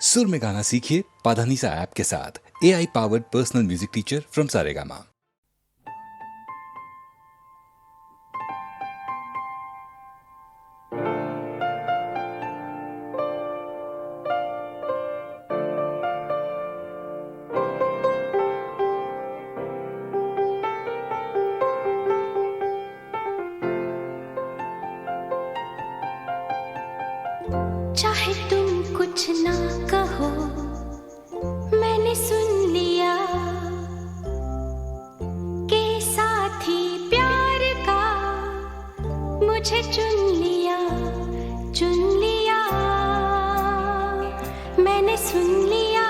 सुर में गाना सीखिए पाधानीसा ऐप के साथ। AI powered personal music teacher from Saregama. चाहे तुम कुछ ना कहो, मैंने सुन लिया कि साथी प्यार का मुझे चुन लिया, मैंने सुन लिया।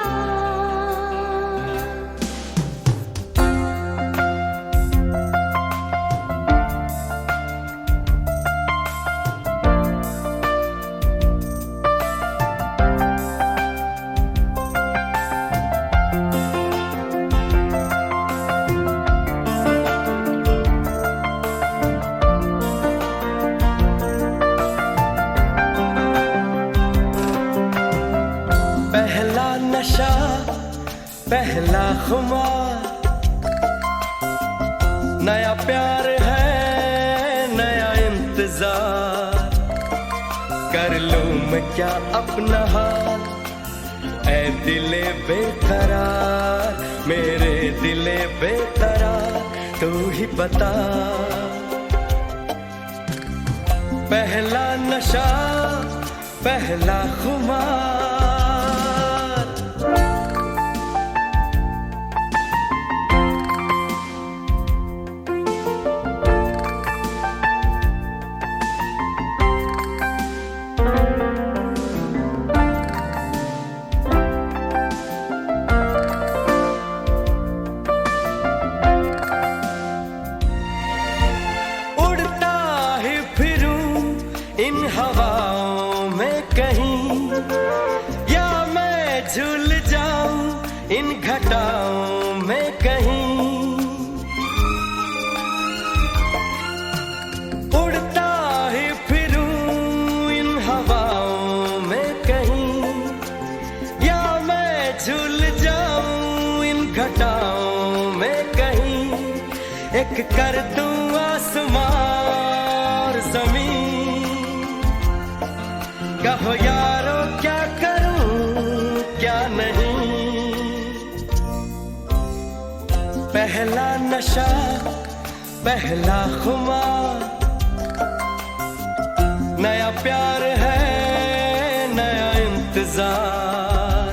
नशा पहला खुमार, नया प्यार है नया इंतजार, कर लूं मैं क्या अपना हाल, ऐ दिले बेकरार, मेरे दिले बेकरार, तू ही बता। पहला नशा पहला खुमार, इन हवाओं में कहीं, या मैं झूल जाऊं इन घटाओं में कहीं, उड़ता ही फिरूं इन हवाओं में कहीं, या मैं झूल जाऊं इन घटाओं में कहीं, एक कर दूं आसमां और जमीन, कहो यारो क्या करूं क्या नहीं। पहला नशा पहला खुमार, नया प्यार है नया इंतजार,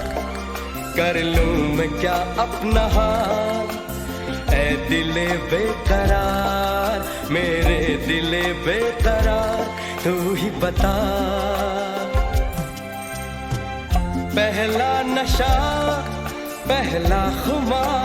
कर लूं मैं क्या अपना हाल, ऐ दिले बेकरार, मेरे दिले बेकरार, तू ही बता। पहला नशा पहला खुमार,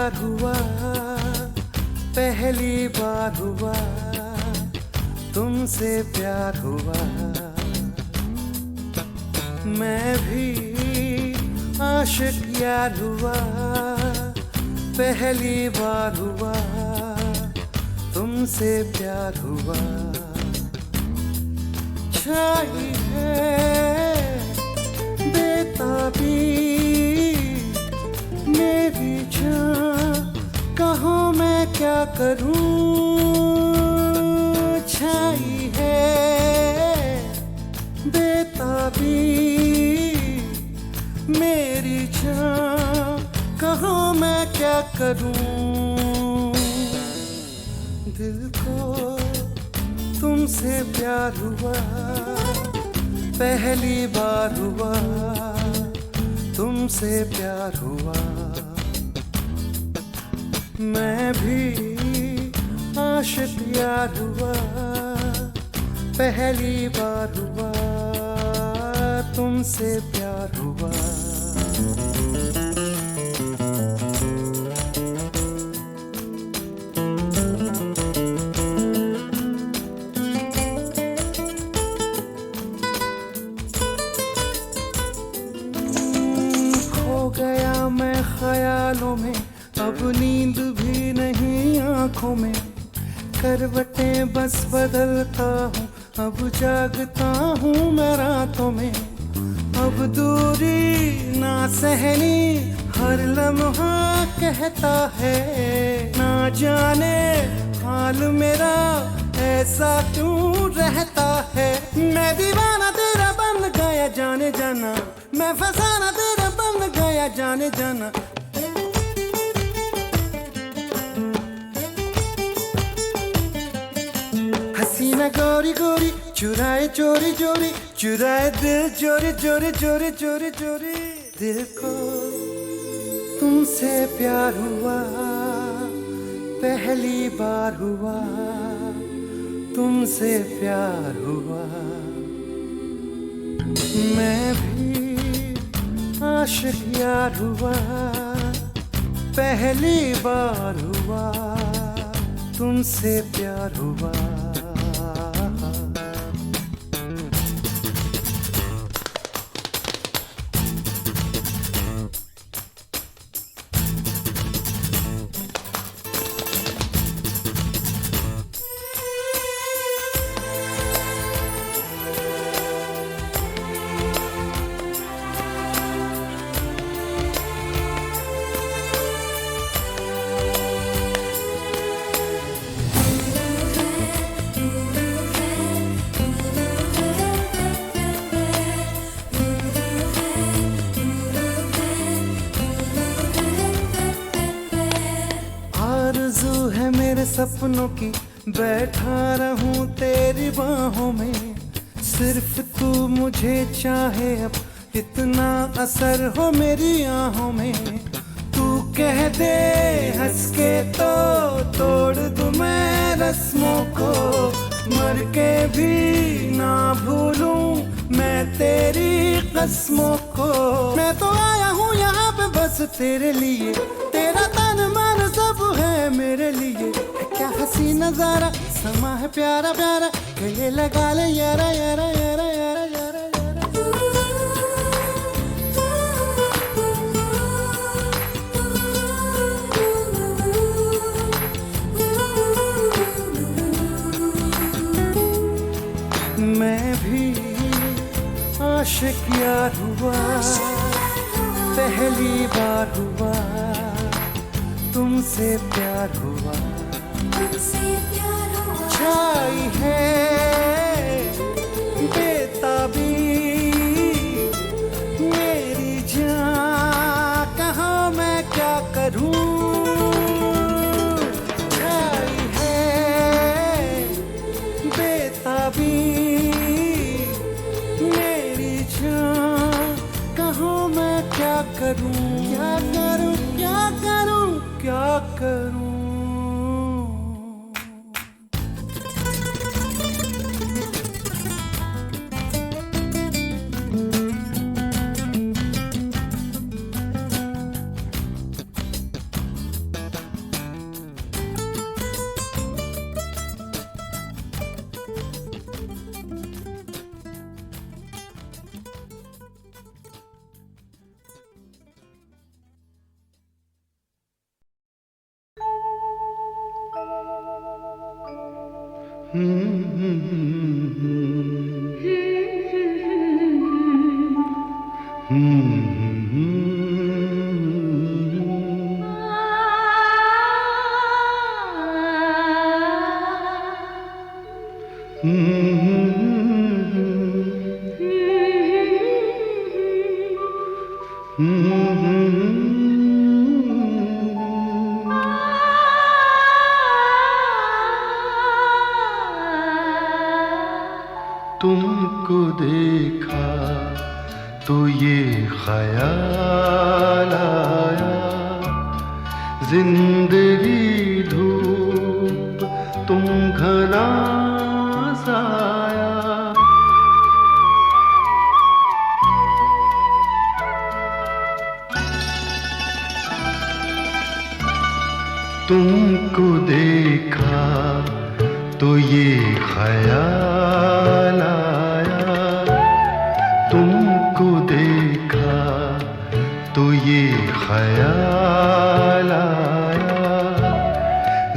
प्यार हुआ, पहली बार हुआ, तुमसे प्यार हुआ। मैं भी आशिक यार हुआ, पहली बार हुआ, तुमसे प्यार हुआ। छाई है बेताबी मेरी जान, कहो मैं क्या करूं। छाई है बेताबी मेरी जान, कहो मैं क्या करूं। दिल को तुमसे प्यार हुआ, पहली बार हुआ, तुमसे प्यार हुआ। मैं भी आशिक यार हुआ, पहली बार हुआ, तुमसे प्यार हुआ। गया मैं ख्यालों में, अब नींद भी नहीं आंखों में। करवटें बस बदलता हूँ, अब जागता हूँ मैं रातों में। अब दूरी ना सहनी, हर लम्हा कहता है। ना जाने हाल मेरा ऐसा क्यों रहता है। मैं दीवाना तेरा बन गया जाने जाना, मैं फसाना तेरा बन गया जाने जाना। हसीना गोरी गोरी चुराए चोरी चोरी, चुराए दिल चोरी चोरी चोरी चोरी चोरी। दिल को तुमसे प्यार हुआ, पहली बार हुआ, तुमसे प्यार हुआ। मैं भी आशिक यार हुआ, पहली बार हुआ, तुमसे प्यार हुआ। आरज़ू है मेरे सपनों की, बैठा रहूं तेरी बाहों में। सिर्फ तू मुझे चाहे, अब इतना असर हो मेरी आहों में। तू कह दे हंस के तो तोड़ दूं मैं रस्मों को। मर के भी ना भूलूं मैं तेरी कसमों को। मैं तो आया हूँ यहाँ पे बस तेरे लिए, तेरा तन मन सब है मेरे लिए। क्या हसी नजारा, समा है प्यारा प्यारा, गले लगा ले यारा यारा यारा यारा यारा यारा। मैं भी आशिक यार हुआ, पहली बार हुआ, तुमसे प्यार हुआ। छाई है बेताबी मेरी जान, कहाँ मैं क्या करूं। छाई है बेताबी मेरी जान, कहाँ मैं क्या करूं। क्या करूं क्या करूं क्या करूं। तुमको देखा तो ये ख्याल आया, जिंदगी धूप तुम घना साया। तुमको देखा तो ये ख्याल आया, तुमको देखा तो ये ख्याल आया,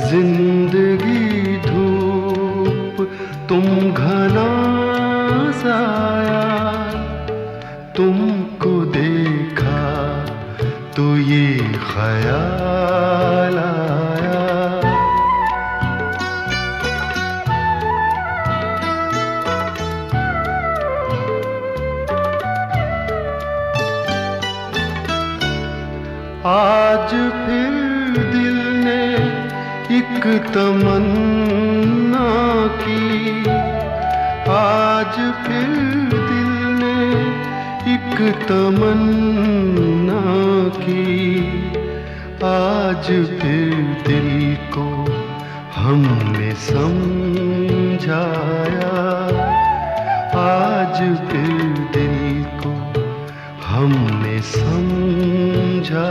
जिंदगी धूप तुम घना साया। तुमको देखा तो ये ख्याल आया। आज फिर दिल ने एक तमन्ना की, आज फिर दिल ने एक तमन्ना की, आज फिर दिल को हमने समझाया, आज फिर दिल को हमने समझाया।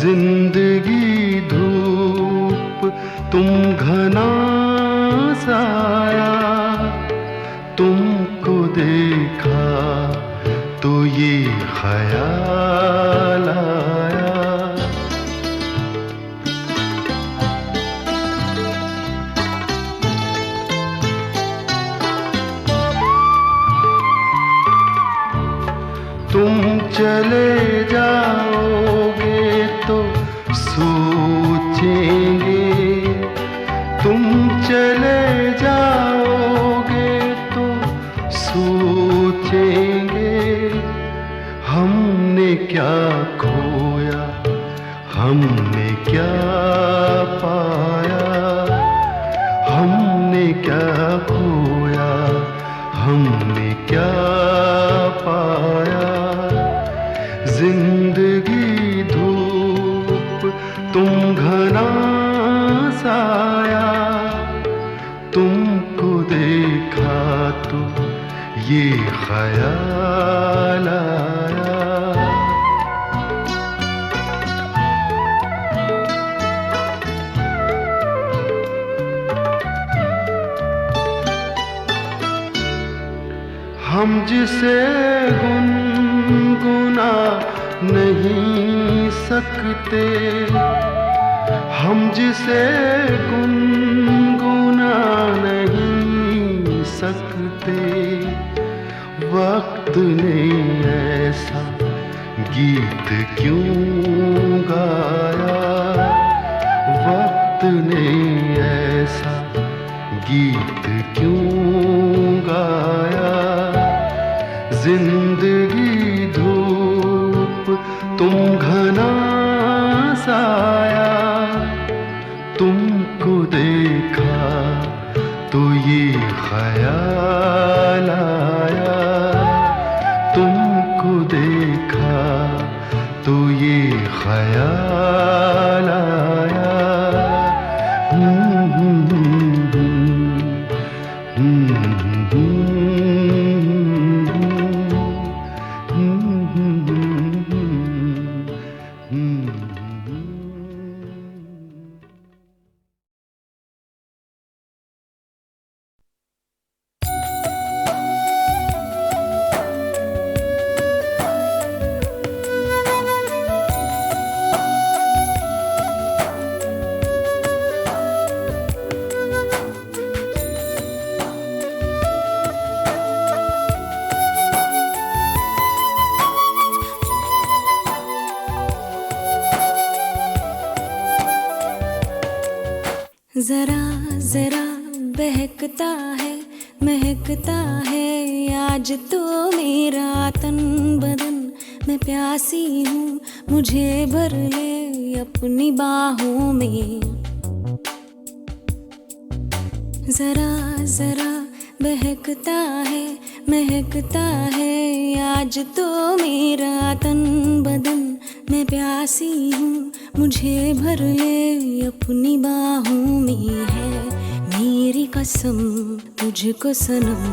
जिंदगी धूप तुम घना साया, तुमको देखा तो ये ख्याल आया। तुम चले जाओगे तो सोचेंगे, तुम चले जाओगे तो सोचेंगे, हमने क्या खोया हमने क्या पाया, हमने क्या खोया हमने क्या पाया। जिंदगी धूप तुम घना साया, तुमको देखा तो ये ख्याल आया। हम जिसे गुनगुना नहीं सकते, हम जिसे गुनगुना नहीं सकते, वक्त ने ऐसा गीत क्यों गाया, वक्त ने ऐसा गीत क्यों गाया। जिंदगी धूप तुम घना साया, तुमको देखा तो ये ख्याल आया, तुमको देखा तो ये ख्याल आया। जरा जरा बहकता है महकता है आज तो मेरा तन बदन। मैं प्यासी हूँ मुझे भर ले अपनी बाहों में। जरा जरा बहकता है महकता है आज तो मेरा तन बदन। मैं प्यासी हूँ मुझे भर ले अपनी बाहों में। है मेरी कसम तुझको सनम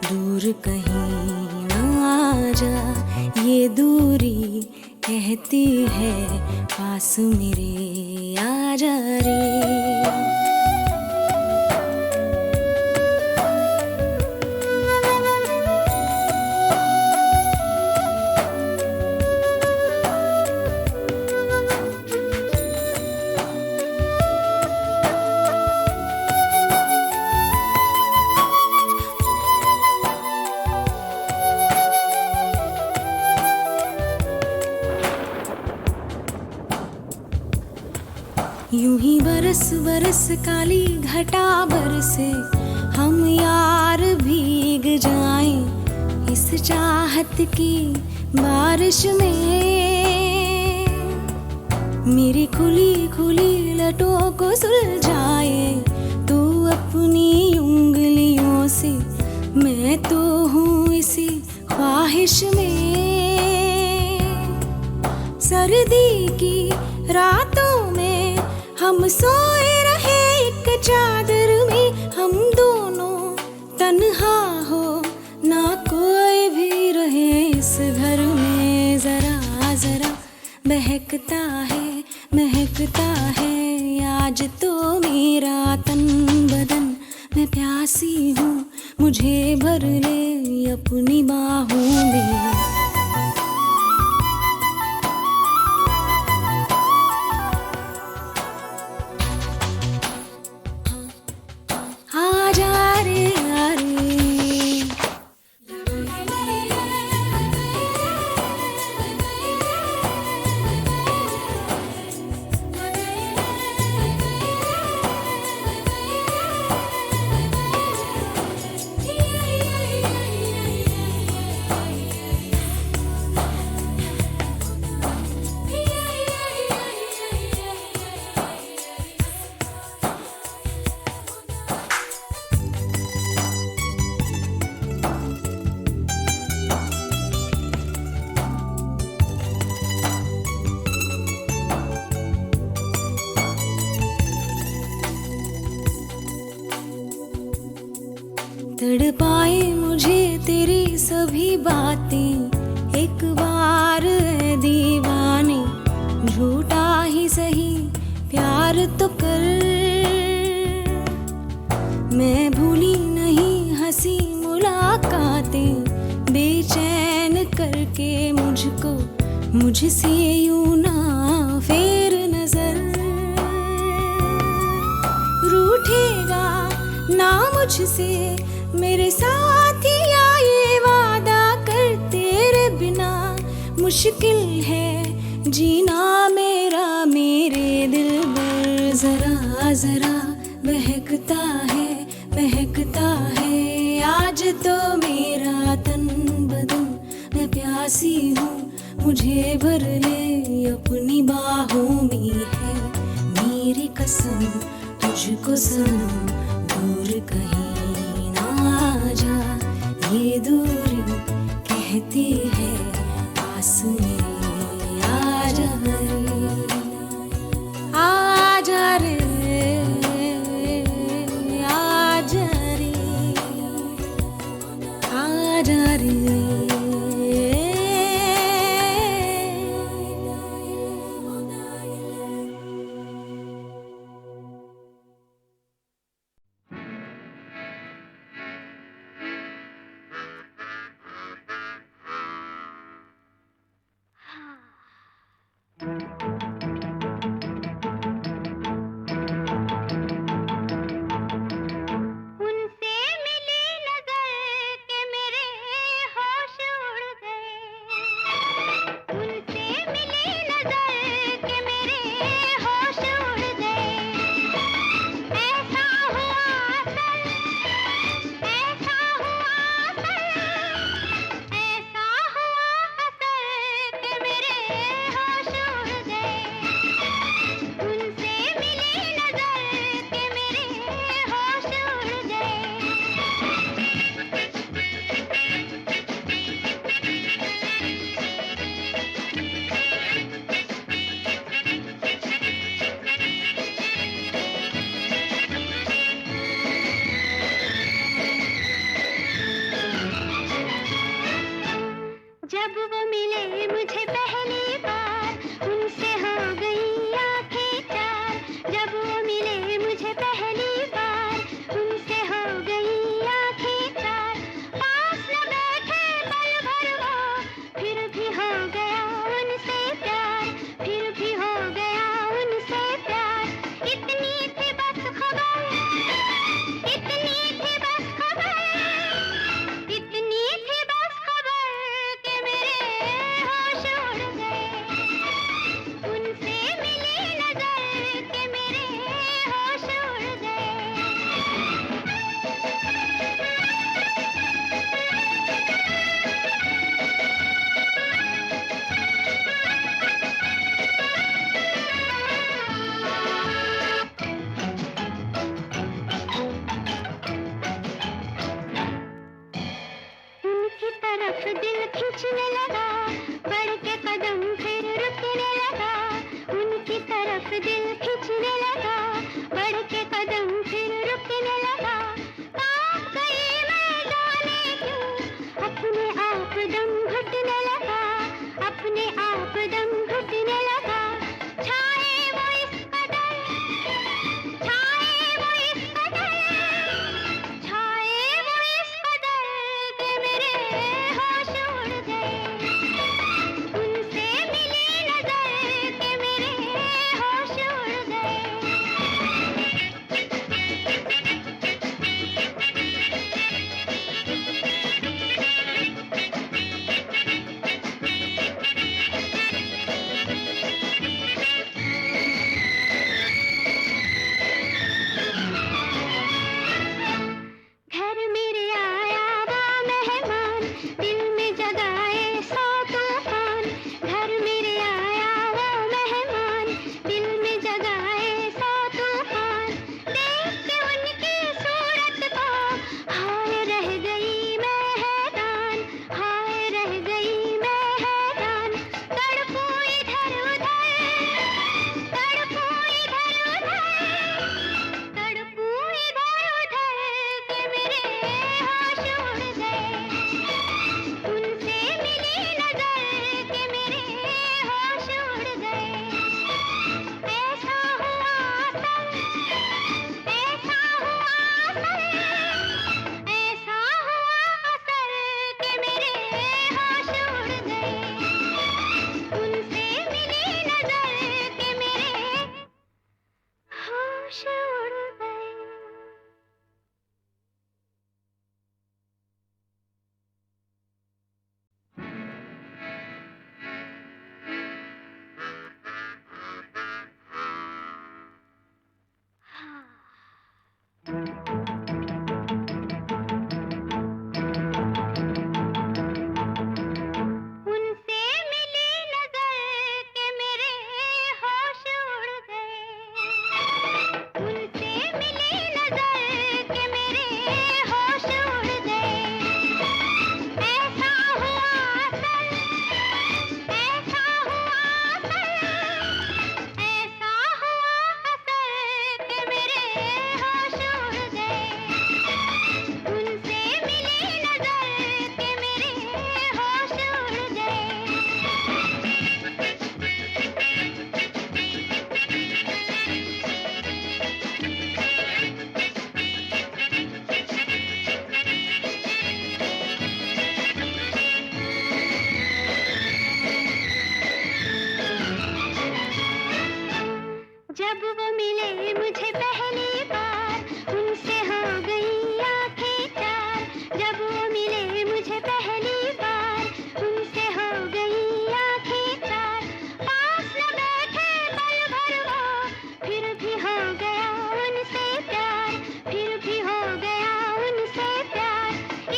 दूर कहीं ना जा। ये दूरी कहती है पास मेरे आ जा रे। यूं ही बरस बरस काली घटा बरसे हम यार भीग जाएं इस चाहत की बारिश में। मेरी खुली खुली लटों को सुलझाए तू अपनी उंगलियों से। मैं तो हूँ इसी ख्वाहिश में। सर्दी की रातों में हम सोए रहे एक चादर में। हम दोनों तन्हा हो ना कोई भी रहे इस घर में। जरा जरा बहकता है महकता है आज तो मेरा तन बदन। मैं प्यासी हूँ मुझे भर ले अपनी बाहों में। तड़पाए मुझे तेरी सभी बातें एक बार है दीवाने। झूठा ही सही प्यार तो कर। मैं भूली नहीं हंसी मुलाकातें बेचैन करके मुझको मुझसे यूं ना फेर नजर। रूठेगा ना मुझसे मेरे साथिया ये वादा कर। तेरे बिना मुश्किल है जीना मेरा मेरे दिल पर। जरा जरा बहकता है महकता है आज तो मेरा तन बदन। मैं प्यासी हूँ मुझे भर ले अपनी बाहों में। है मेरी कसम तुझको सनम दूर कहीं जा। ये दूरी कहती है पास मेरे आ जा रे। आ जा रे आ जा रे आ जा रे। दिल खींचने लगा, बढ़ के कदम फिर रुकने लगा। कांप गई मैं जाने क्यों, अपने आप दम घुटने लगा, अपने आप दम घुटने लगा। छाए वो इस कदर, छाए वो इस कदर, छाए वो इस कदर कि मेरे होश उड़ गए। उनसे मिली नजर कि मेरे होश उड़ गए। घर मेरे आया वो मेहमान, दिल में जगाए सौ तूफान। घर मेरे आया वो मेहमान, दिल में जगाए सौ तूफान। देख के उनकी सूरत को हाय रह गई मैं हैरान, हाय रह गई मैं हैरान। तड़पूं इधर उधर, तड़पूं इधर उधर, तड़पूं इधर उधर कि मेरे होश उड़ गए। उनसे मिली नजर कि मेरे होश उड़ गए। ऐसा हुआ असल, ऐसा हुआ असल, ऐसा हुआ असल कि मेरे होश उड़ गए। उनसे मिली नजर कि मेरे होश उड़ गए। उनसे मिली नजर के मेरे होश उड़ गए। उनसे मिली नजर के मेरे होश उड़ गए। ऐसा हुआ असल, ऐसा हुआ असल, ऐसा हुआ असल कि मेरे होश उड़ गए। उनसे मिली नजर के मेरे होश उड़ गए। जब वो मिले मुझे पहली बार, उनसे हो गई आंखें चार। जब वो मिले मुझे पहली बार, उनसे हो गई आंखें चार। पास न बैठे पल भर वो, फिर भी हो गया उनसे प्यार, फिर भी हो गया उनसे प्यार।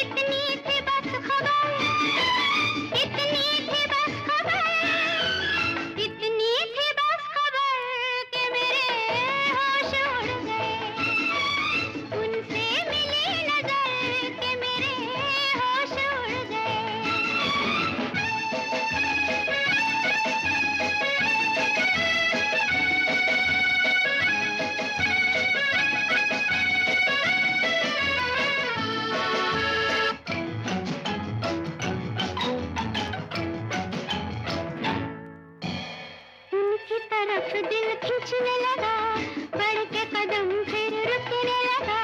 इतनी थी बस खबर, इतनी थी बस खबर, इतनी थी बस खबर कि मेरे होश उड़ गए। उनसे मिली नजर कि मेरे होश उड़ गए। उनकी तरफ दिल खींचने लगा, बढ़ के कदम फिर रुकने लगा।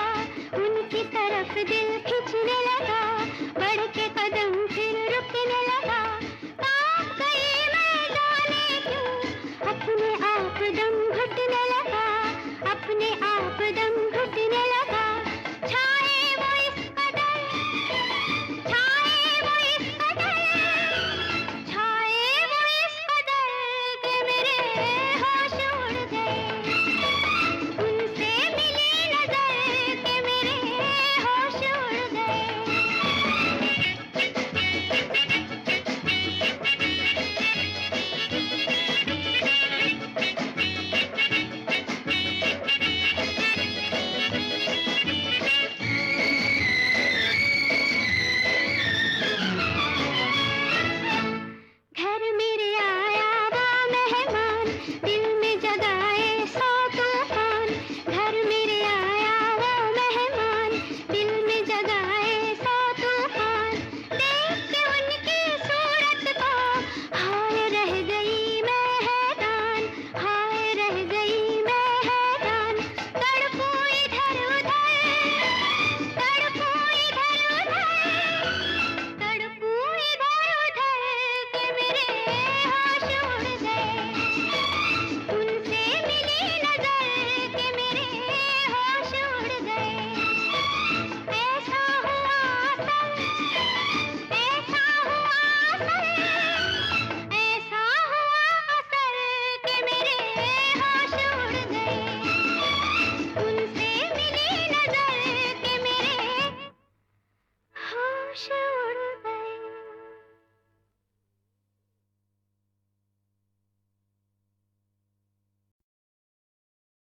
उनकी तरफ दिल खींचने लगा, बढ़ के कदम फिर रुकने लगा। कांप गई मैं जाने क्यों, अपने आप दम घुटने लगा, अपने आप दम घुटने लगा। छाए वो इस कदर, छाए वो इस कदर, छाए वो इस कदर कि मेरे होश उड़ गए। उनसे मिली नजर कि मेरे होश उड़ गए।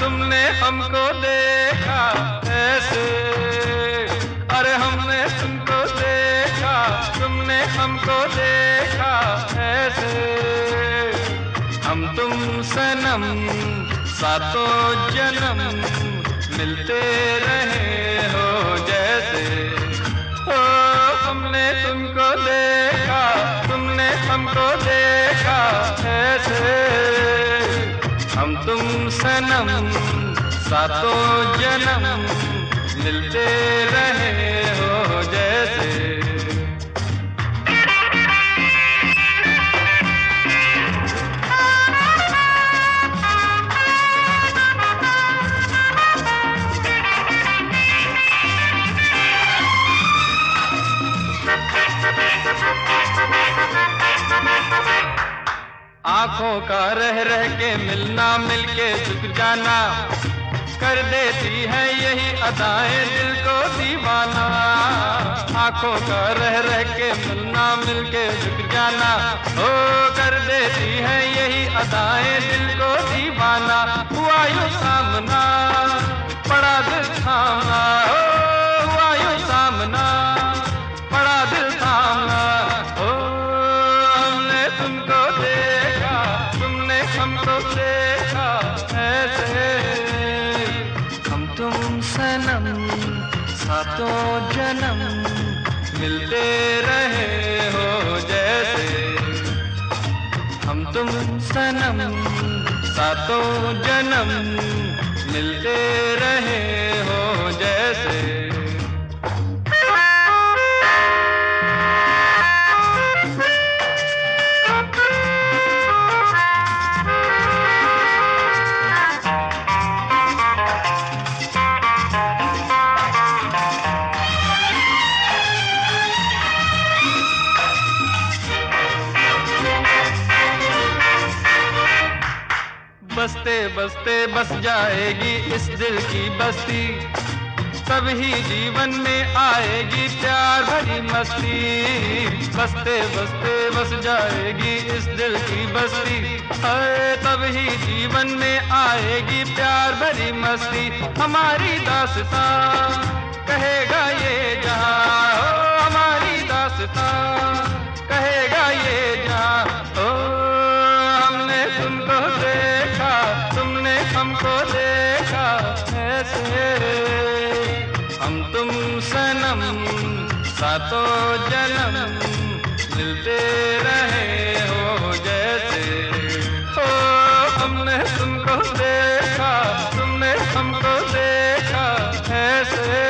तुमने हमको देखा ऐसे, अरे हमने तुमको देखा, तुमने हमको देखा ऐसे। हम तुम सनम सातों जन्म मिलते रहे हो जैसे। ओ हमने तुमको देखा, तुमने हमको देखा ऐसे। हम तुम सनम सातों जन्म मिलते रहे हो जैसे। आंखों का रह रह के मिलना, मिलके झुक जाना, कर देती है यही अदाएं दिल को दीवाना। आंखों का रह रह के मिलना, मिलके झुक जाना, ओ कर देती है यही अदाएं दिल को दीवाना। हुआ यूं सामना, पड़ा दिल थामना, ओ हुआ यूं सामना, पड़ा दिल थामना। ओ हमने तुमको देखा, तुमने हमको देखा ऐसे। हम तुम सनम सातों जन्म मिलते रहे हो जैसे। हम तुम सनम सातों जन्म मिलते रहे हो जैसे। बसते बसते बस जाएगी इस दिल की बस्ती, तभी जीवन में आएगी प्यार भरी मस्ती। बसते बसते बस जाएगी इस दिल की बस्ती, तभी जीवन में आएगी प्यार भरी मस्ती। हमारी दास्तां कहेगा ये जहां, ओ हमारी दास्तां कहेगा ये जहां। ओ हमने तुमको देखा, तुमने हमको देखा ऐसे। हम तुम सनम सातों जन्म मिलते रहे हो जैसे। ओ हमने तुमको देखा, तुमने हमको देखा ऐसे।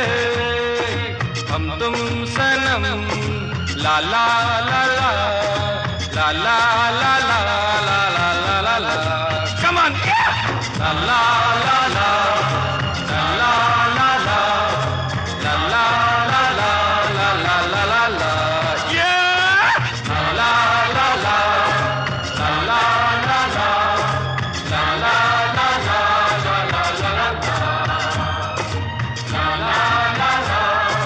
हम तुम सनम ला ला ला ला ला ला ला ला ला ला ला ला। Come on, La La La La La La La La La La La La La La La La. Yeah! ला ला ला ला ला ला ला ला ला ला ला ला ला ला ला ला।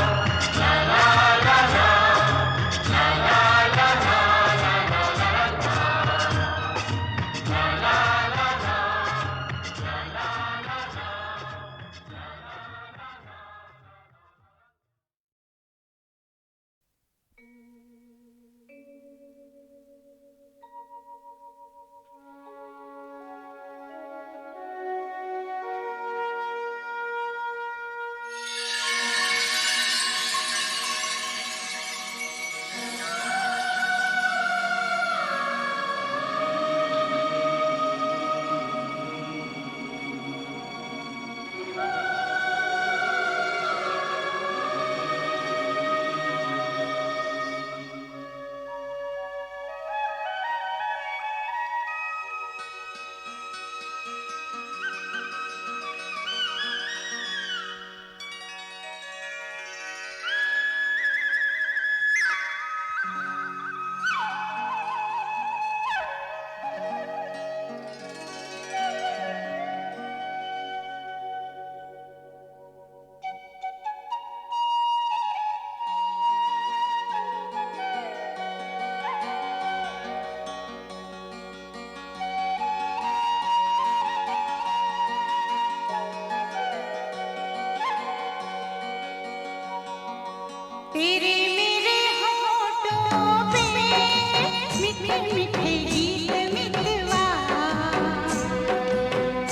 मीठे मीठे गीत मितवा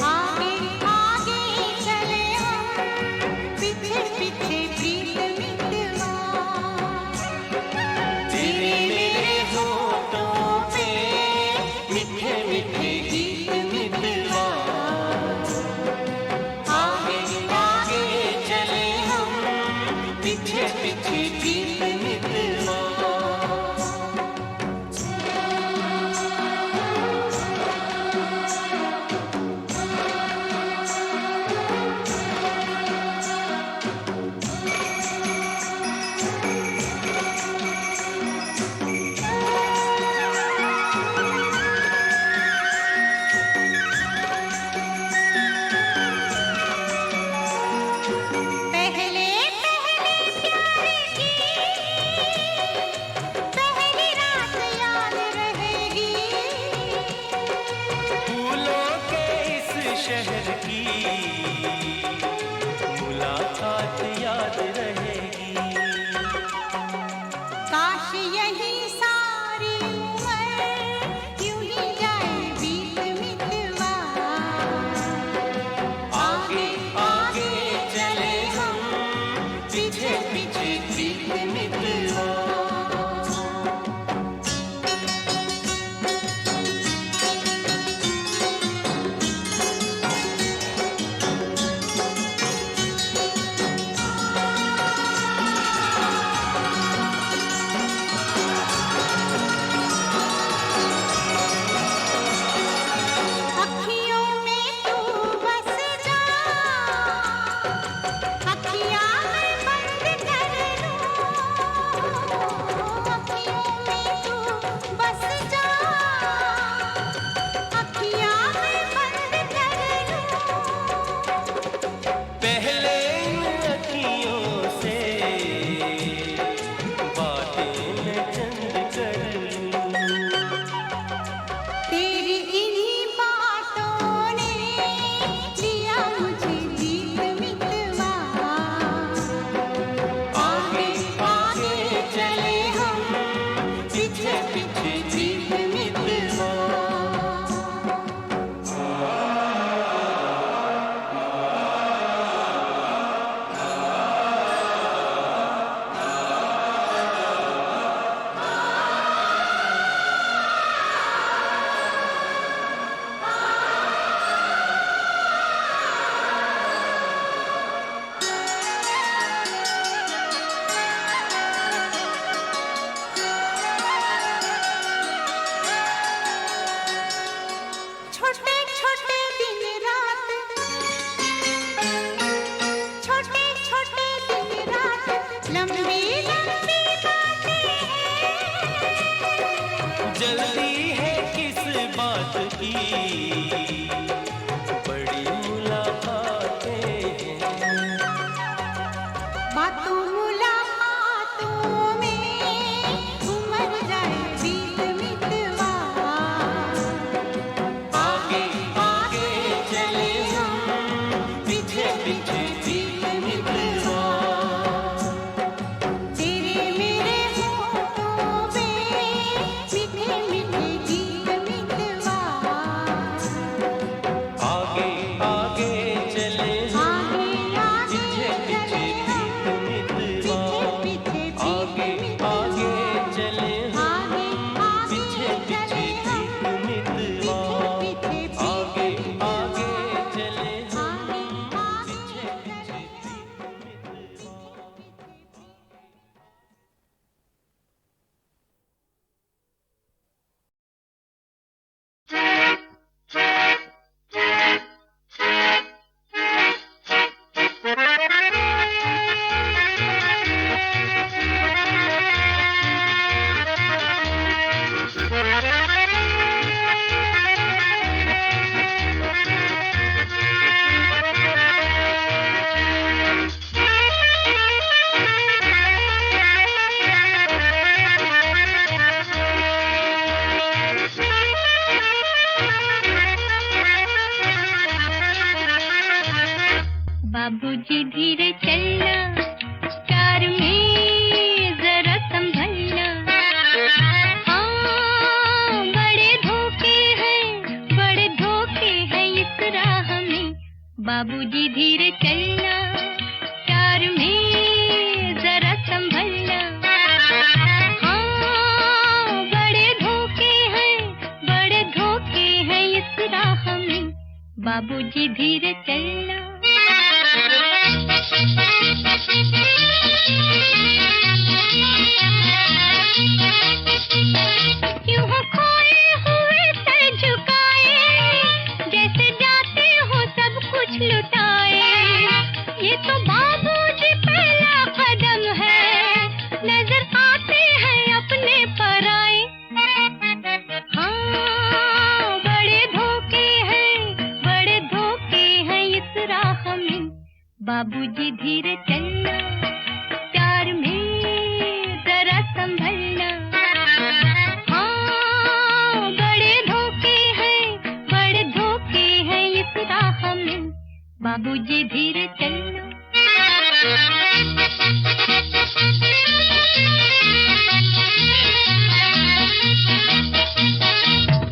आगे आगे चले हम पीछे पीछे प्रीत मितवा तेरे मेरे होठों पे मीठे मीठे गीत मितवा आगे आगे चले हम पीछे पीछे प्रीत मितवा पहले पहले प्यार की पहली रात याद रहेगी फूलों के इस शहर की मुलाकात याद रहेगी काश यही सारी उम्र यूं ही जाए बीत मितवा आगे आगे चले हम पीछे पीछे प्रीत मितवा अखियों में तू बस जा अखियाँ मैं बंद कर लूँ अखियों में तू बस जा अखियाँ मैं बंद कर लूँ पहले इन अखियों से बातें मैं चंद कर लूं तेरी इन्हीं बातों ने दिया मुझे जीत मितवा आगे आगे चले हम पीछे पीछे जीत मितवा छोटे छोटे दिन रात छोटे छोटे दिन रात लंबी लंबी बातें हैं जल्दी है किस बात की बड़ी मुलाकातें हैं बातों मुलाकातों में उमर जाए बीत मितवा आगे आगे चले हम पीछे पीछे जीत मितवा तेरे मेरे होठों पे मीठे मीठे गीत मितवा आगे आगे चले हम आगे आगे पीछे पीछे प्रीत मितवा पीछे पीछे आगे आगे चले हम आगे पीछे आगे पीछे चले हम प्रीत मितवा पीछे पीछे आगे आगे चले हम आगे आगे पीछे पीछे चले प्रीत मितवा बाबूजी धीरे चलना कार में जरा संभलना हाँ बाबूजी धीरे चलना, प्यार में जरा संभलना। हाँ, बड़े धोखे हैं इस राह में, बाबूजी धीरे चलना। क्यों हो खोए हुए सर झुकाए, जैसे जाते हो सब कुछ लुटाए। ये तो बाबूजी पहला कदम है, नजर आते हैं अपने पराए। हाँ, बड़े धोखे हैं इस राह में, बाबूजी धीरे चलना, प्यार में जरा संभलना। हाँ, बड़े धोखे हैं इस राह में, बाबूजी धीरे चलना।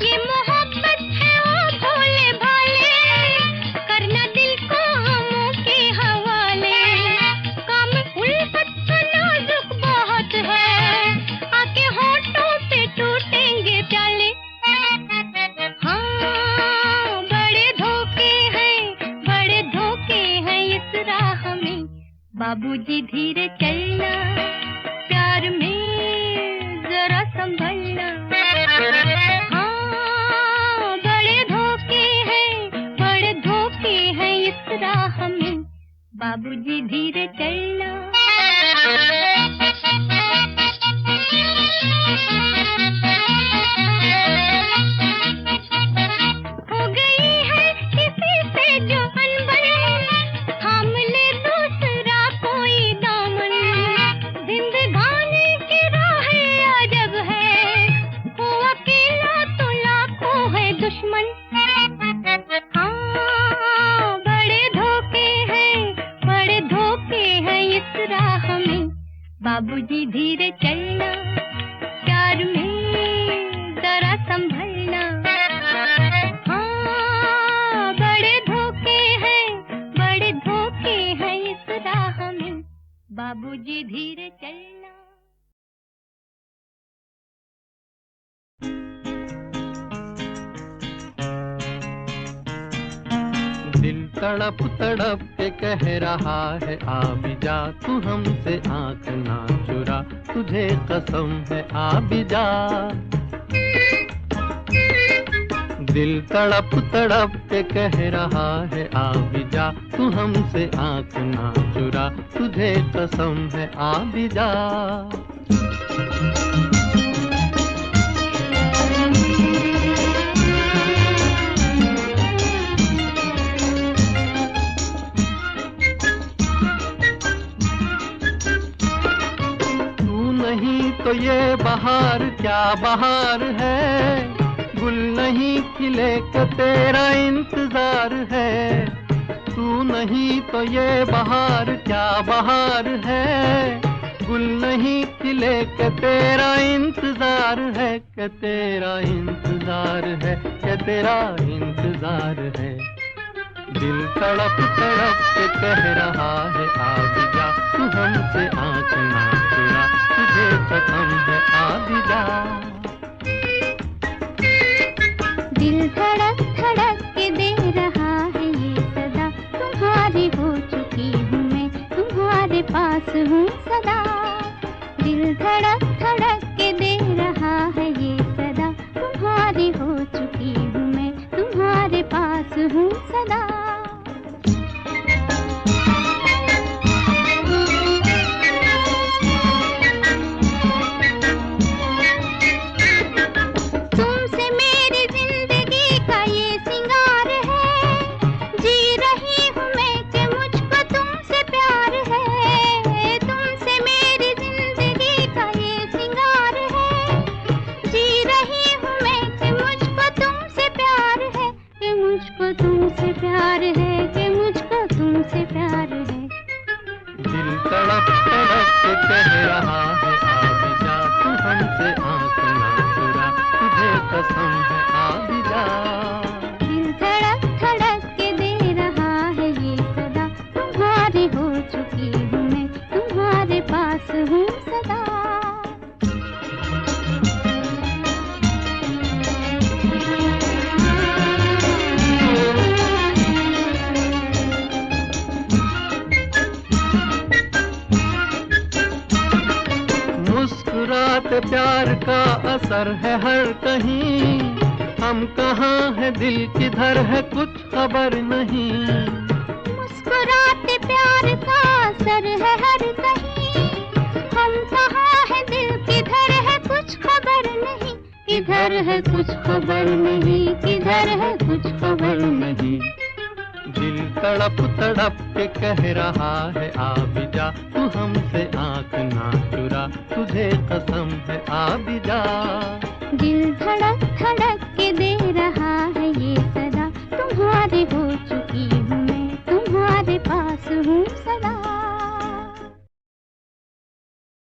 ये मोहब्बत है ओ भोले भाले, करना दिल को हमों के हवाले। काम उल्फत का नाजुक बहुत है, आके होठों पे टूटेंगे प्याले। हाँ, बड़े धोखे हैं इस राह में, बाबूजी धीरे चलना, प्यार में जरा संभलना। हाँ, बड़े धोखे हैं इस राह में, बाबूजी धीरे चलना। हो गई है किसी से जो अनबन, थाम ले दूसरा कोई दामन। जिंदगानी की राहें अजब है, वो अकेला तो लाखों है दुश्मन। हाँ, बड़े धोखे हैं इस राह में, बाबूजी धीरे चलना, प्यार में जरा संभलना। हाँ, बड़े धोखे हैं इस राह में, बाबूजी धीरे चलना। दिल तड़प तड़प के कह रहा है आ भी जा, तू हमसे आंख ना चुरा, तुझे कसम है आ भी जा। दिल तड़प तड़प के कह रहा है आ भी जा, तू हमसे आंख ना चुरा, तुझे कसम है आ भी जा। तो ये बहार क्या बहार है, गुल नहीं खिले का तेरा इंतजार है। तू नहीं तो ये बहार क्या बहार है, गुल नहीं खिले का तेरा इंतजार है, कि तेरा इंतजार है, कि तेरा इंतजार है। दिल तड़प तड़प के कह रहा है आ भी जा, तू हमसे आंख ना चुरा, तुझे कसम है आ भी जा। दिल धड़क धड़क के दे रहा है ये सदा, तुम्हारी हो चुकी हूँ मैं, तुम्हारे पास हूँ सदा। दिल धड़क धड़क के दे रहा है ये सदा, तुम्हारी हो चुकी हूँ मैं, तुम्हारे पास हूँ सदा। जी रही हूँ मैं कि मुझको तुम मुस्कुराते प्यार का असर है हर कहीं, हम कहाँ है दिल किधर है कुछ खबर नहीं। मुस्कुराते प्यार का असर है हर कहीं, हम कहाँ है दिल किधर है कुछ खबर नहीं। किधर है कुछ खबर नहीं, किधर है कुछ खबर नहीं। दिल तड़प तड़प के कह रहा है आ भी जा, तू हमसे आँख ना चुरा, तुझे कसम है आ भी जा। दिल धड़क धड़क के दे रहा है ये सदा, तुम्हारे हो चुकी हूँ मैं, तुम्हारे पास हूँ सदा।